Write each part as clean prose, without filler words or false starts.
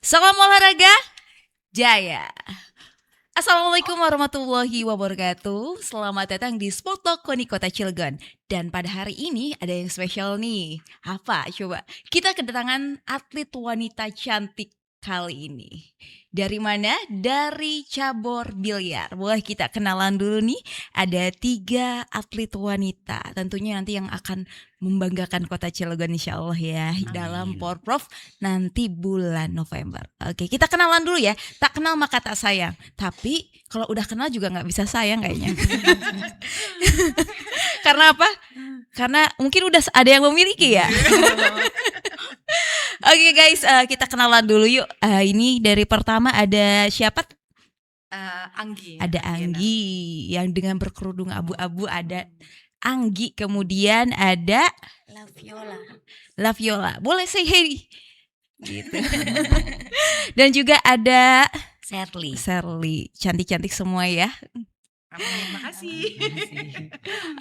Salam olahraga jaya. Assalamualaikum warahmatullahi wabarakatuh. Selamat datang di Sport Talk KONI Kota Cilegon. Dan pada hari ini ada yang spesial nih. Apa? Coba. Kita kedatangan atlet wanita cantik kali ini. Dari mana? Dari cabur biliar. Boleh kita kenalan dulu nih. Ada 3 atlet wanita. Tentunya nanti yang akan membanggakan Kota Cilegon insya Allah ya. Amin. Dalam Porprov nanti bulan November. Oke, kita kenalan dulu ya. Tak kenal maka tak sayang. Tapi kalau udah kenal juga nggak bisa sayang kayaknya. Karena apa? Karena mungkin udah ada yang memiliki ya. Oke guys, kita kenalan dulu yuk. Ini dari pertama ada siapa? Anggi. Ada Anggi yang dengan berkerudung abu-abu, ada Anggi, kemudian ada Laviola. Boleh say hey gitu. Dan juga ada Serly. Cantik-cantik semua ya. Terima kasih.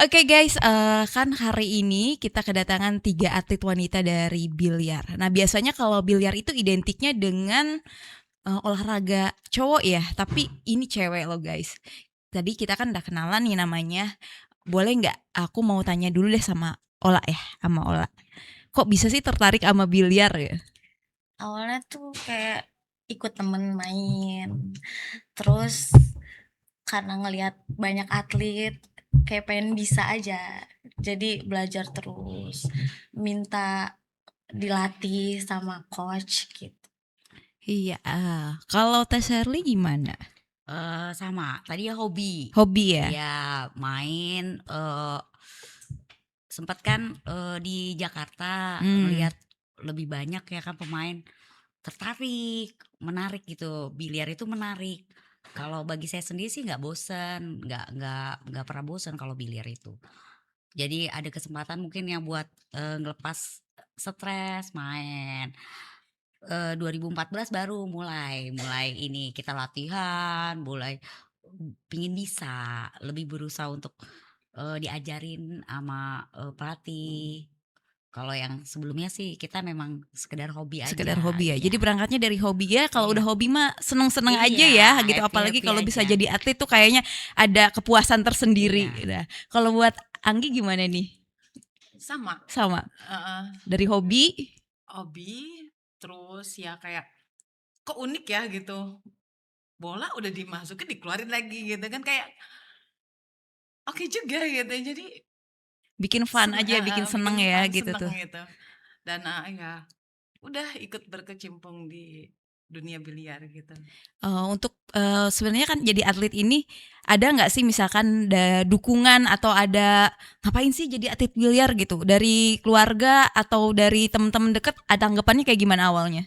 Oke guys, kan hari ini kita kedatangan 3 atlet wanita dari biliar. Nah biasanya kalau biliar itu identiknya dengan olahraga cowok ya, tapi ini cewek loh guys. Tadi kita kan udah kenalan nih namanya. Boleh nggak? Aku mau tanya dulu deh sama Ola ya, sama Ola. Kok bisa sih tertarik sama biliar ya? Awalnya tuh kayak ikut temen main, terus karena ngelihat banyak atlet kayak pengen bisa aja, jadi belajar terus, minta dilatih sama coach gitu. Iya. Kalau Teh Serly gimana? Sama, tadi ya hobi. Hobi ya? Ya main, sempat kan di Jakarta melihat lebih banyak ya kan pemain, tertarik, menarik gitu. Biliar itu menarik. Kalau bagi saya sendiri sih nggak bosan, nggak pernah bosan kalau biliar itu. Jadi ada kesempatan mungkin yang buat ngelepas stres main. 2014 baru mulai ini kita latihan, mulai pingin bisa lebih berusaha untuk diajarin sama pelatih. Kalau yang sebelumnya sih kita memang sekedar hobi aja. Sekedar hobi ya. Iya. Jadi berangkatnya dari hobi ya. Kalau Iya. udah hobi mah seneng-seneng Iya, aja ya gitu. happy-happy Apalagi kalau bisa aja. jadi atlet tuh kayaknya ada kepuasan tersendiri. Iya. Nah, kalau buat Anggi gimana nih? Sama. Dari hobi? Hobi, terus ya kayak kok unik ya gitu. Bola udah dimasukin dikeluarin lagi gitu kan, kayak oke juga gitu. Jadi Bikin fun aja, bikin seneng bikin ya fun, gitu seneng tuh. gitu. Dan ya udah ikut berkecimpung di dunia biliar gitu. Untuk sebenarnya kan jadi atlet ini ada nggak sih misalkan ada dukungan atau ada ngapain sih jadi atlet biliar gitu? Dari keluarga atau dari teman-teman deket ada anggapannya kayak gimana awalnya?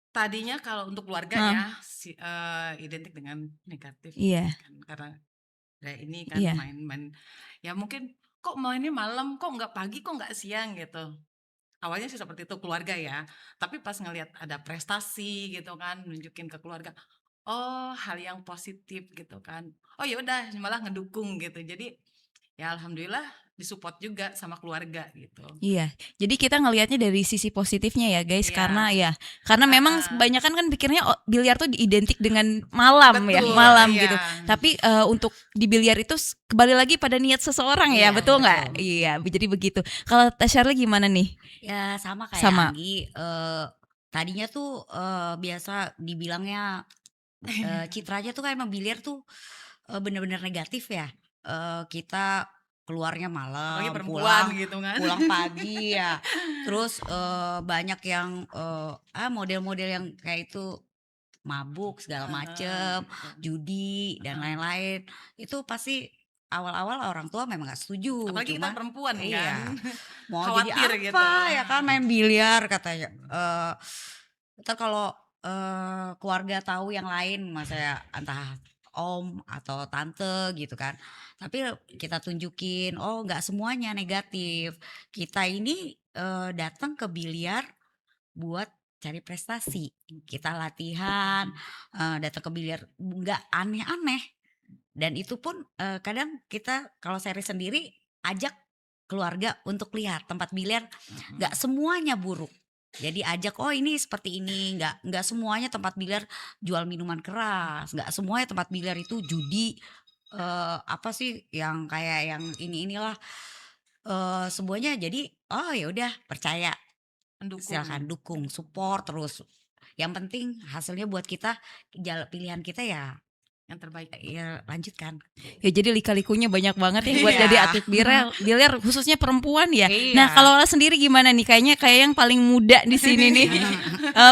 Tadinya kalau untuk keluarga ya identik dengan negatif. Iya. Kan, karena ini kan Iya. main-main ya mungkin kok mainnya malam, kok nggak pagi, kok nggak siang gitu. Awalnya sih seperti itu keluarga ya, tapi pas ngelihat ada prestasi gitu kan, nunjukin ke keluarga, oh hal yang positif gitu kan. Oh ya udah malah ngedukung gitu. Jadi ya alhamdulillah disupport juga sama keluarga gitu. Iya, jadi kita ngelihatnya dari sisi positifnya ya guys, Iya. karena memang kebanyakan kan pikirnya biliar tuh identik dengan malam. Betul, ya, malam iya. gitu. Tapi untuk di biliar itu kembali lagi pada niat seseorang ya, Iya, betul nggak? betul. Iya, jadi begitu. Kalau Teh Shirley gimana nih? Ya sama kayak Sama. Anggi. Tadinya tuh biasa dibilangnya citranya tuh kayak emang biliar tuh bener-bener negatif ya. Kita keluarnya malam, Apalagi perempuan gitu kan. pulang pagi ya. Terus banyak yang model-model yang kayak itu mabuk segala macem, judi dan lain-lain. Itu pasti awal-awal orang tua memang gak setuju. Apalagi kita perempuan iya, kan. mau Khawatir jadi apa gitu. ya kan, main biliar katanya. Ntar kalau keluarga tahu yang lain, maksudnya entah om atau tante gitu kan. Tapi kita tunjukin, oh nggak semuanya negatif. Kita ini datang ke biliar buat cari prestasi. Kita latihan, datang ke biliar nggak aneh-aneh. Dan itu pun kadang kita kalau seri sendiri ajak keluarga untuk lihat tempat biliar, nggak semuanya buruk. Jadi ajak, oh ini seperti ini, nggak semuanya tempat biliar jual minuman keras, nggak semuanya tempat biliar itu judi, apa sih yang kayak yang inilah, semuanya. Jadi oh ya udah percaya, Mendukung. silakan dukung, support terus. Yang penting hasilnya buat kita, pilihan kita ya Yang terbaik. ya lanjutkan. Ya jadi lika-likunya banyak banget ya buat Iya. jadi atlet biliar khususnya perempuan ya. Iya. Nah kalau Ola sendiri gimana nih? Kayaknya kayak yang paling muda di sini nih.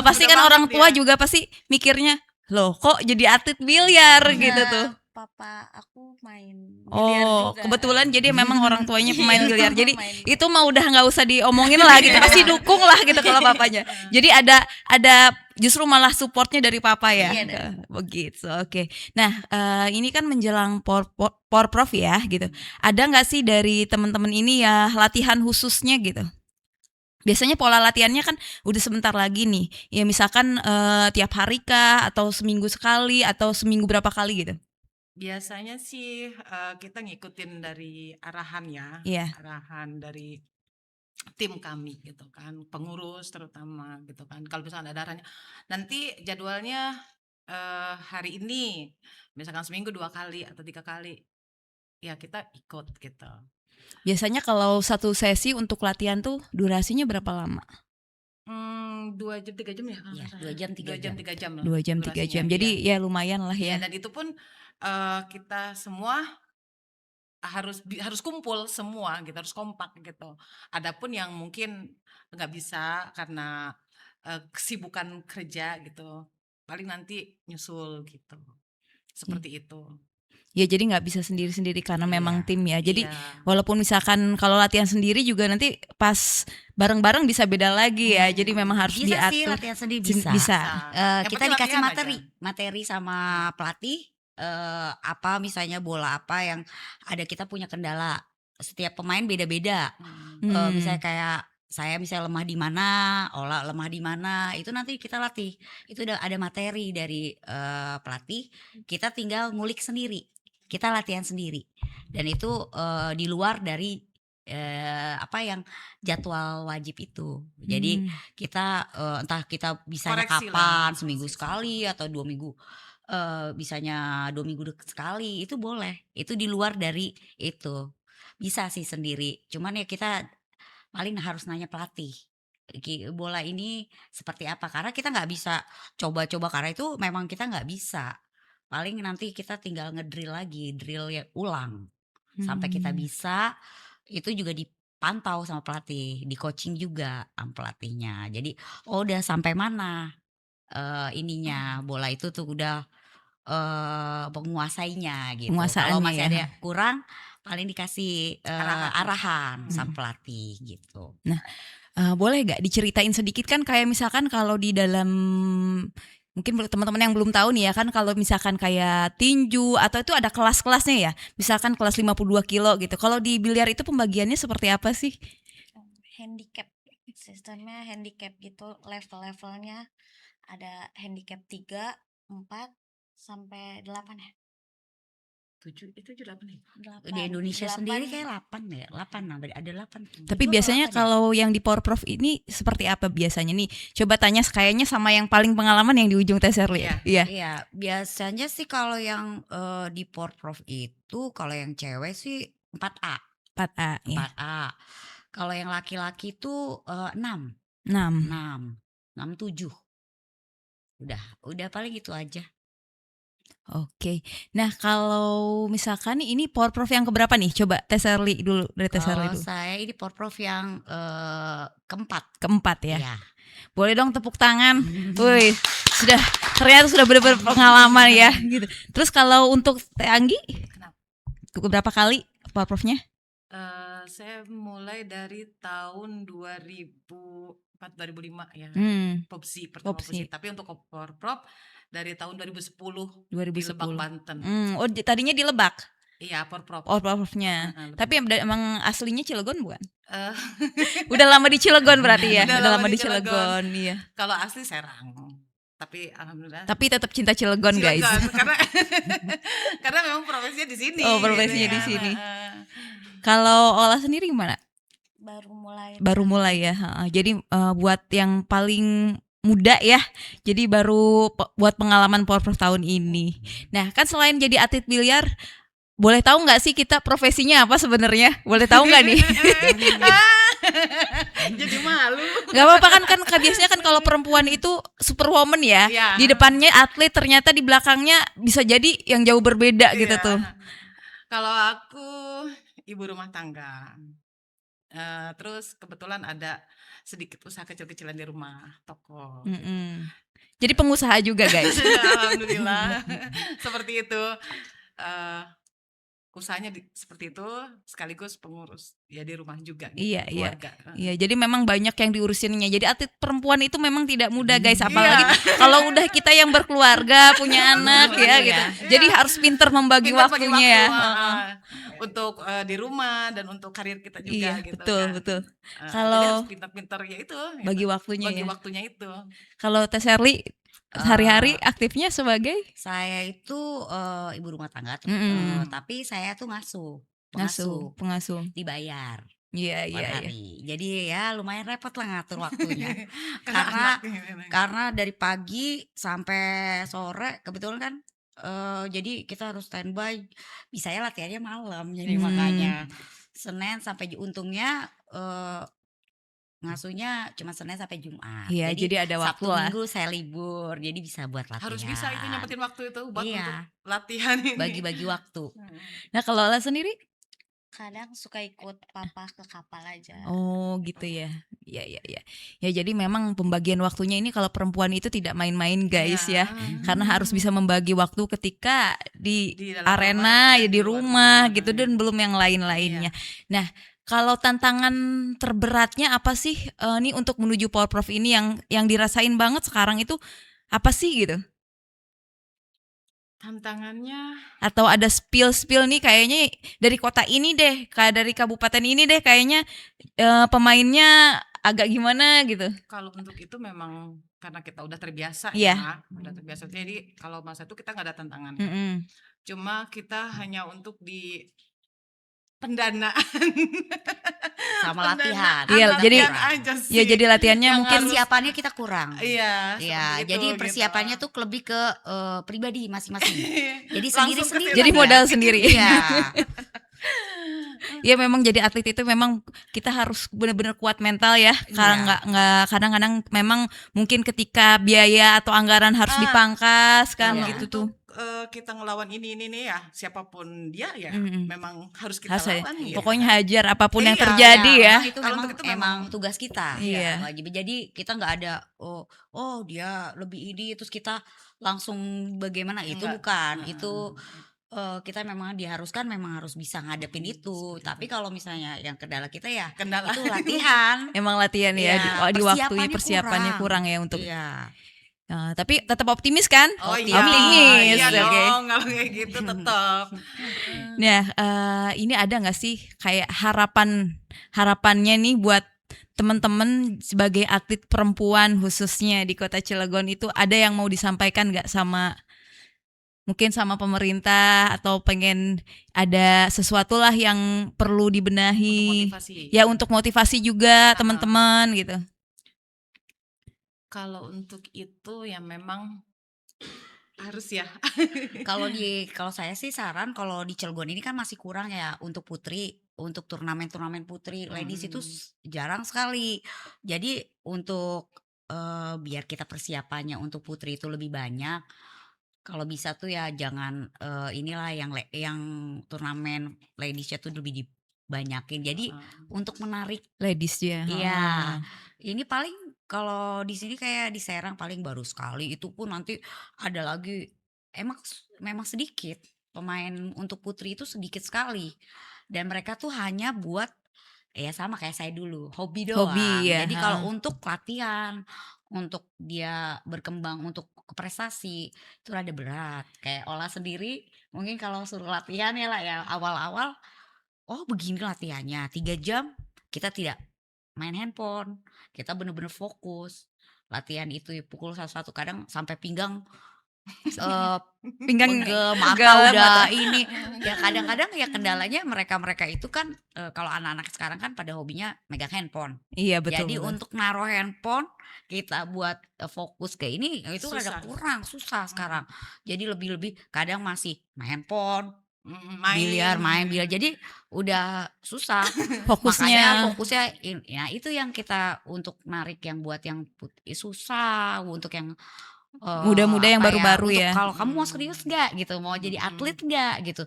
Pasti Muda kan banget orang tua ya. juga pasti mikirnya, loh kok jadi atlet biliar gitu Nah, tuh. papa aku main biliar Oh juga. kebetulan jadi memang orang tuanya pemain Iya, biliar. Jadi main. itu mah udah nggak usah diomongin lah gitu, pasti dukung lah gitu kalau papanya. Jadi ada justru malah supportnya dari papa ya. Iya, Begitu. Oke. Nah ini kan menjelang Porprov ya gitu. Ada nggak sih dari teman-teman ini ya latihan khususnya gitu? Biasanya pola latihannya kan udah sebentar lagi nih. Ya misalkan tiap hari kah atau seminggu sekali atau seminggu berapa kali gitu? Biasanya sih kita ngikutin dari arahan ya, Iya. arahan dari tim kami gitu kan, pengurus terutama gitu kan. Kalau misalnya ada arahannya, nanti jadwalnya hari ini, misalkan seminggu 2 kali atau 3 kali, ya kita ikut gitu. Biasanya kalau satu sesi untuk latihan tuh durasinya berapa lama? 2 jam 3 jam ya? kalau Iya, nggak salah. 2 jam, 3 2 jam jam. 3 jam lah 2 jam 3 durasinya, jam. iya. Jadi ya lumayan lah Iya, ya. dan itu pun kita semua harus kumpul semua gitu, harus kompak gitu. Adapun yang mungkin nggak bisa karena kesibukan kerja gitu, paling nanti nyusul gitu, seperti itu. Ya jadi nggak bisa sendiri-sendiri karena memang Iya, tim ya. Jadi Iya. walaupun misalkan kalau latihan sendiri juga nanti pas bareng-bareng bisa beda lagi ya. Jadi memang harus Bisa sih diatur. latihan sendiri Bisa. bisa. Yang Kita penting dikasih latihan aja. materi sama pelatih, apa misalnya bola apa yang ada, kita punya kendala. Setiap pemain beda-beda. Misalnya kayak saya misalnya lemah di mana, Ola lemah di mana, itu nanti kita latih. Itu udah ada materi dari pelatih, kita tinggal ngulik sendiri. Kita latihan sendiri. Dan itu di luar dari apa yang jadwal wajib itu. Jadi kita entah kita bisanya Koreksi lah, kapan, seminggu koreksi. sekali atau 2 minggu, bisanya 2 minggu sekali, itu boleh. Itu di luar dari itu. Bisa sih sendiri, cuman ya kita paling harus nanya pelatih, bola ini seperti apa, karena kita nggak bisa coba-coba, karena itu memang kita nggak bisa. Paling nanti kita tinggal ngedrill lagi, drill ya ulang sampai kita bisa. Itu juga dipantau sama pelatih, di coaching juga sama pelatihnya. Jadi oh udah sampai mana ininya, bola itu tuh udah menguasainya gitu. Kalau Penguasaannya masih ya. ada kurang, paling dikasih arahan sama Hmm. pelatih gitu. Boleh gak diceritain sedikit kan kayak misalkan kalau di dalam mungkin teman-teman yang belum tahu nih ya kan, kalau misalkan kayak tinju atau itu ada kelas-kelasnya ya. Misalkan kelas 52 kilo gitu. Kalau di biliar itu pembagiannya seperti apa sih? Handicap, sistemnya handicap gitu, level-levelnya ada handicap 3, 4 sampai 8 ya. 7, itu 8 nih. 8, Di Indonesia sendiri 8. kayak 8 ya, 8 ada 8. Tapi biasanya kalau yang di Porprov ini seperti apa biasanya nih? Coba tanya kayaknya sama yang paling pengalaman yang di ujung Teh Sherly. Iya. Iya. Iya, biasanya sih kalau yang di Porprov itu, kalau yang cewek sih 4A. 4A ya. 4A. Kalau yang laki-laki itu 6. 6. 7. Udah paling gitu aja. Oke. Nah, kalau misalkan ini Porprov yang keberapa nih? Coba Teh Sherly dulu, dari Teh Sherly Kalau dulu. saya ini Porprov yang Keempat ya. Iya. Boleh dong tepuk tangan. Wih, ternyata sudah benar-benar pengalaman ya gitu. Terus kalau untuk Teh Anggi, Kenapa? berapa kali Porprovnya? Saya mulai dari tahun 2000 2005 ya. Hmm, Popsi pertama Popsi. Popsi. Tapi untuk Porprov dari tahun 2010 di 2010. Lebak Banten. Oh, tadinya di Lebak. Iya, Porprov. Oh, Porprovnya. Lebak. Tapi emang aslinya Cilegon bukan? Eh, Udah lama di Cilegon berarti ya. Udah Udah lama lama di di Cilegon, iya. kalau asli Serang. Tapi alhamdulillah Tapi tetap cinta Cilegon, guys. Cilegon, karena memang profesinya di sini. Oh, profesinya gitu di kan. sini. Kalau Ola sendiri gimana? baru mulai Baru mulai ya. Jadi buat yang paling muda ya, jadi baru buat pengalaman Porprov tahun ini. Nah, kan selain jadi atlet biliar, boleh tahu nggak sih kita profesinya apa sebenarnya? Boleh tahu nggak nih? Jadi malu. Gak apa-apa kan biasanya kan kalau perempuan itu superwoman ya. Iya. Di depannya atlet, ternyata di belakangnya bisa jadi yang jauh berbeda gitu Iya. tuh. Kalau aku ibu rumah tangga. Terus kebetulan ada sedikit usaha kecil-kecilan di rumah, toko. Mm-mm. Jadi pengusaha juga, guys. Alhamdulillah. Seperti itu. Eh, usahanya seperti itu sekaligus pengurus ya di rumah juga gitu, Iya, iya. keluarga. Iya, jadi memang banyak yang diurusinnya. Jadi atlet perempuan itu memang tidak mudah, guys. Iya. Apalagi kalau udah kita yang berkeluarga, punya anak ya Iya. gitu. Jadi harus pinter membagi Pintar bagi waktunya ya. waktu, untuk di rumah dan untuk karir kita juga Iya, gitu betul, kan. betul. Jadi Kalau harus pintar-pintar ya itu bagi gitu. waktunya Bagi ya. waktunya itu. Kalau Teh Sherly sehari-hari aktifnya sebagai Saya itu ibu rumah tangga, Mm-mm. tapi saya tuh pengasuh. dibayar Iya, per iya, iya. hari. Jadi ya lumayan repot lah ngatur waktunya. Karena Karena dari pagi sampai sore kebetulan kan jadi kita harus standby. Bisa ya latihannya malam. Jadi makanya Senin sampai untungnya ngasuhnya cuma Senin sampai Jumat. Iya, jadi ada waktu Sabtu lah. Minggu saya libur. Jadi bisa buat latihan. harus bisa itu nyempetin waktu itu buat Iya. untuk latihan ini. Bagi-bagi waktu. Nah, kalau Ola sendiri? kadang suka ikut papa ke kapal aja. Oh, gitu ya. Iya, iya, iya. Ya, jadi memang pembagian waktunya ini kalau perempuan itu tidak main-main, guys ya. Karena harus bisa membagi waktu ketika di dalam arena, rumah, ya di luar rumah rumah, gitu, ya. dan belum yang lain-lainnya. Nah, kalau tantangan terberatnya apa sih nih untuk menuju Porprov ini yang dirasain banget sekarang itu apa sih gitu? Tantangannya Atau ada spill nih kayaknya dari kota ini deh, kayak dari kabupaten ini deh kayaknya pemainnya agak gimana gitu. kalau untuk itu memang karena kita udah terbiasa Iya. ya, udah terbiasa. Jadi kalau masa itu kita nggak ada tantangan. Mm-mm. Cuma kita hanya untuk di pendanaan Sama latihan. Iya, latihan jadi- aja sih. Ya jadi latihannya Yang mungkin harus- Persiapannya kita kurang. Iya, Iya, seperti itu, jadi gitu. persiapannya tuh lebih ke pribadi masing-masing. Jadi Langsung sendiri-sendiri. ke jadi situ. modal sendiri. Iya. Ya memang jadi atlet itu memang kita harus benar-benar kuat mental ya. Karena nggak kadang-kadang memang mungkin ketika biaya atau anggaran harus dipangkas kan Kalau gitu untuk, tuh. kita ngelawan ini nih ya, siapapun dia ya, Mm-mm. memang harus kita Harus ya. lawan. gitu. Pokoknya hajar apapun yang Iya, terjadi Iya, ya. memang itu Kalau memang, untuk itu emang memang- tugas kita. Iya. Wajib. Jadi kita nggak ada oh dia lebih ini terus kita langsung bagaimana itu Enggak. bukan. Itu kita memang diharuskan memang harus bisa ngadepin itu. seperti Tapi itu. kalau misalnya yang kendala kita ya Kendala itu latihan. Emang latihan ya Iya, di waktunya persiapannya persiapannya kurang ya untuk. Iya. Tapi tetap optimis kan? Oh Optimis. Optimis, iya oke. dong, kalau kayak gitu tetap. Nah, ini ada nggak sih kayak harapannya nih buat teman-teman sebagai atlet perempuan khususnya di Kota Cilegon itu ada yang mau disampaikan nggak mungkin sama pemerintah atau pengen ada sesuatu lah yang perlu dibenahi Untuk motivasi. ya untuk motivasi juga teman-teman gitu. Kalau untuk itu ya memang harus ya. Kalau saya sih saran kalau di Cilegon ini kan masih kurang ya untuk putri, untuk turnamen-turnamen putri ladies itu jarang sekali. Jadi untuk biar kita persiapannya untuk putri itu lebih banyak, kalau bisa tuh ya jangan inilah yang turnamen ladiesnya tuh lebih dibanyakin. Jadi untuk menarik, Ladies ya. iya. Ini paling kalau di sini kayak di Serang paling baru sekali, itu pun nanti ada lagi. Memang sedikit pemain untuk putri itu sedikit sekali, dan mereka tuh hanya buat ya sama kayak saya dulu, hobi doang. Hobi ya. Jadi kalau untuk latihan, untuk dia berkembang untuk ke prestasi itu rada berat. Kayak olah sendiri mungkin kalau suruh latihan ya lah ya awal-awal, oh begini latihannya 3 jam kita tidak main handphone, kita bener-bener fokus. Latihan itu ya pukul satu kadang sampai pinggang Pinggang pegel, mata pegel, udah mata. ini. Ya kadang-kadang ya kendalanya mereka-mereka itu kan kalau anak-anak sekarang kan pada hobinya megang handphone. Iya betul. Jadi betul. untuk naruh handphone kita buat fokus ke ini itu Susah. rada kurang, susah sekarang. Jadi lebih-lebih kadang masih main handphone, Main. main biliar. Jadi udah susah. Makanya Fokusnya. fokusnya ya itu yang kita untuk narik yang buat yang susah, untuk yang Muda-muda yang apa baru-baru untuk ya. kalau kamu mau serius nggak gitu, mau jadi atlet nggak gitu,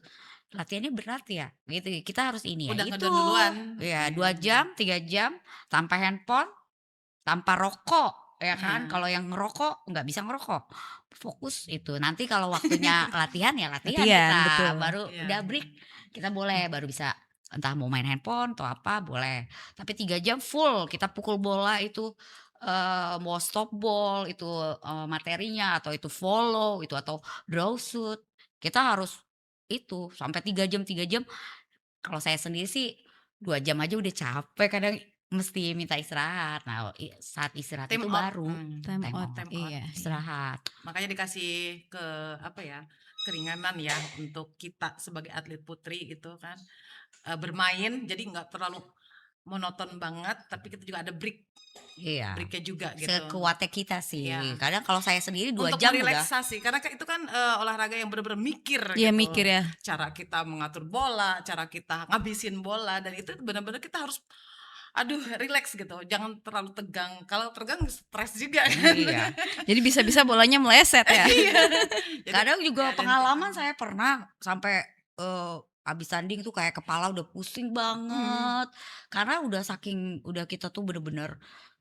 latihannya berat ya gitu. Kita harus ini ya Udah itu ngedon duluan. ya 2 jam 3 jam tanpa handphone, tanpa rokok ya kan. Iya. Kalau yang ngerokok nggak bisa ngerokok, fokus itu. Nanti kalau waktunya latihan ya latihan Latihan, kita betul. baru Iya. udah break kita boleh baru bisa entah mau main handphone atau apa boleh. Tapi 3 jam full kita pukul bola itu mau stop ball itu materinya atau itu follow itu atau draw shoot kita harus itu sampai 3 jam. Kalau saya sendiri sih 2 jam aja udah capek kadang mesti minta istirahat. Nah saat istirahat Time itu out. baru Time time out. out. Iya. Istirahat. Makanya dikasih ke apa ya, keringanan ya untuk kita sebagai atlet putri gitu kan. Bermain jadi nggak terlalu monoton banget, tapi kita juga ada Iya. breaknya juga gitu. Sekuatnya kita sih. Iya. Kadang kalau saya sendiri 2 Untuk jam udah. merelaksasi karena itu kan olahraga yang benar-benar mikir Iya gitu. mikir ya. Cara kita mengatur bola, cara kita ngabisin bola dan itu benar-benar kita harus relax gitu. Jangan terlalu tegang. Kalau tegang stres juga kan. Iya. Jadi bisa-bisa bolanya meleset ya. Jadi, Kadang juga ya, dan- pengalaman saya pernah sampai habis tanding tuh kayak kepala udah pusing banget karena udah kita tuh bener-bener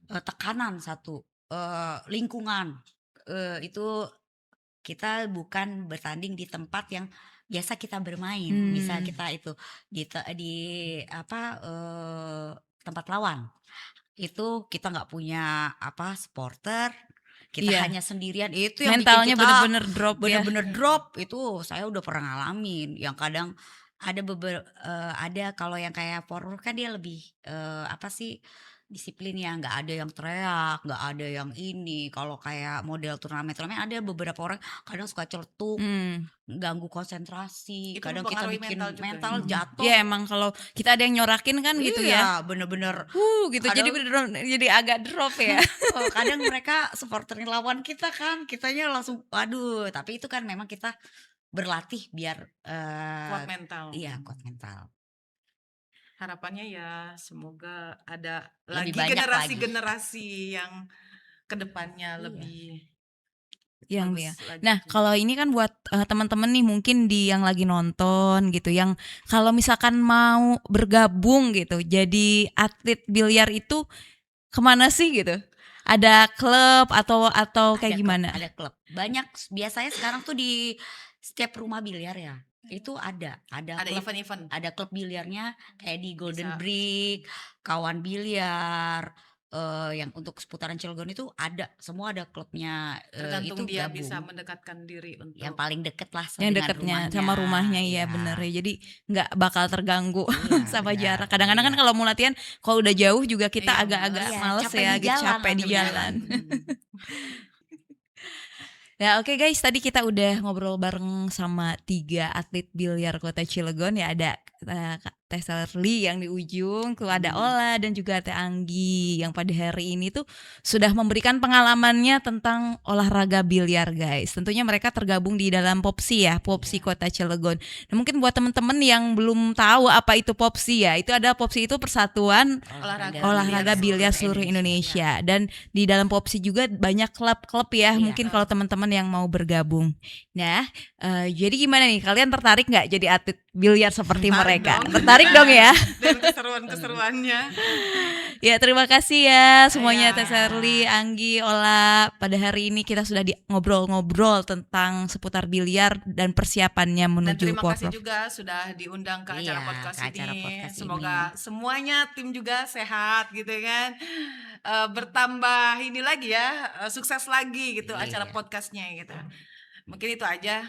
tekanan satu lingkungan itu kita bukan bertanding di tempat yang biasa kita bermain. Bisa kita itu di apa tempat lawan itu kita nggak punya apa supporter, kita Iya. hanya sendirian. Itu yang Mentalnya bikin kita bener-bener drop ya. bener-bener drop. Itu saya udah pernah ngalamin. Yang kadang ada ada kalau yang kayak forward kan dia lebih apa sih disiplin ya, nggak ada yang teriak, nggak ada yang ini. Kalau kayak model turnamen ada beberapa orang kadang suka celetuk, ganggu konsentrasi. Itu Kadang kita mempengaruhi bikin mental juga. mental jatuh. Iya emang kalau kita ada yang nyorakin kan gitu ya. Iya, bener-bener Gitu jadi Kadang- bener jadi agak drop ya. kadang mereka supporterin lawan kita kan, kitanya langsung aduh. Tapi itu kan memang kita berlatih biar kuat mental. iya kuat mental. Harapannya ya semoga ada Lebih lagi banyak generasi-generasi yang kedepannya Iya. lebih Yang bagus ya. lagi. Nah, kalau ini kan buat teman-teman nih mungkin yang lagi nonton gitu, yang kalau misalkan mau bergabung gitu, jadi atlet biliar itu kemana sih gitu? Ada klub atau kayak Ada gimana? Ada klub. Banyak biasanya sekarang tuh di setiap rumah biliar ya. Itu ada ada klub, event-event. ada klub biliarnya kayak di Golden Bisa. Brick, Kawan Biliar, yang untuk seputaran Cilegon itu ada, semua ada klubnya. Tergantung Itu dia gabung. bisa mendekatkan diri untuk Yang paling deket lah Yang dengan deketnya sama rumahnya ya Iya. bener ya. Jadi nggak bakal terganggu Iya, sama benar. jarak. Kadang-kadang kan Iya. kalau mau latihan kalau udah jauh juga kita Iya, agak-agak Iya, males capek ya, di gitu, jalan capek di akhirnya. jalan. Ya oke guys, tadi kita udah ngobrol bareng sama 3 atlet biliar Kota Cilegon ya. Ada Teh Serly yang di ujung, tuh ada Ola dan juga Teh Anggi yang pada hari ini tuh sudah memberikan pengalamannya tentang olahraga biliar guys. Tentunya mereka tergabung di dalam Popsi ya, Popsi Kota Cilegon. Nah, mungkin buat teman-teman yang belum tahu apa itu Popsi ya, itu ada Popsi itu Persatuan Olahraga Biliar Seluruh Indonesia. Dan di dalam Popsi juga banyak klub-klub ya, Iya. mungkin kalau teman-teman yang mau bergabung. Nah, jadi gimana nih, kalian tertarik nggak jadi atlet biliar seperti Tertarik mereka. dong. Tertarik dong ya. Dan keseruan-keseruannya. Ya terima kasih ya semuanya Ya. Teh Sherly, Anggi, Ola. Pada hari ini kita sudah ngobrol-ngobrol tentang seputar biliar dan persiapannya Dan menuju terima kasih Porprov. juga sudah diundang ke acara Iya, podcast ke acara ini. podcast Semoga semuanya tim juga sehat gitu kan. Bertambah ini lagi ya, sukses lagi gitu acara Iya. podcastnya gitu. Mungkin itu aja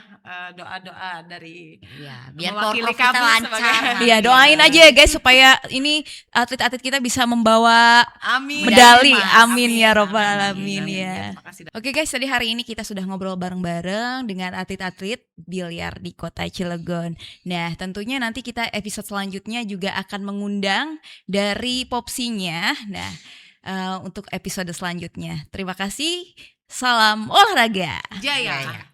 doa-doa dari Iya, biar mewakili Porprov kita kami lancar. sebagai- Iya doain aja ya guys supaya ini atlet-atlet kita bisa membawa Amin. medali. Mas. Amin ya robbal alamin Amin. ya. Terima kasih. Oke guys, tadi hari ini kita sudah ngobrol bareng-bareng dengan atlet-atlet biliar di kota Cilegon. Nah tentunya nanti kita episode selanjutnya juga akan mengundang dari Popsinya. Nah untuk episode selanjutnya. Terima kasih. Salam olahraga. Jaya. Jaya.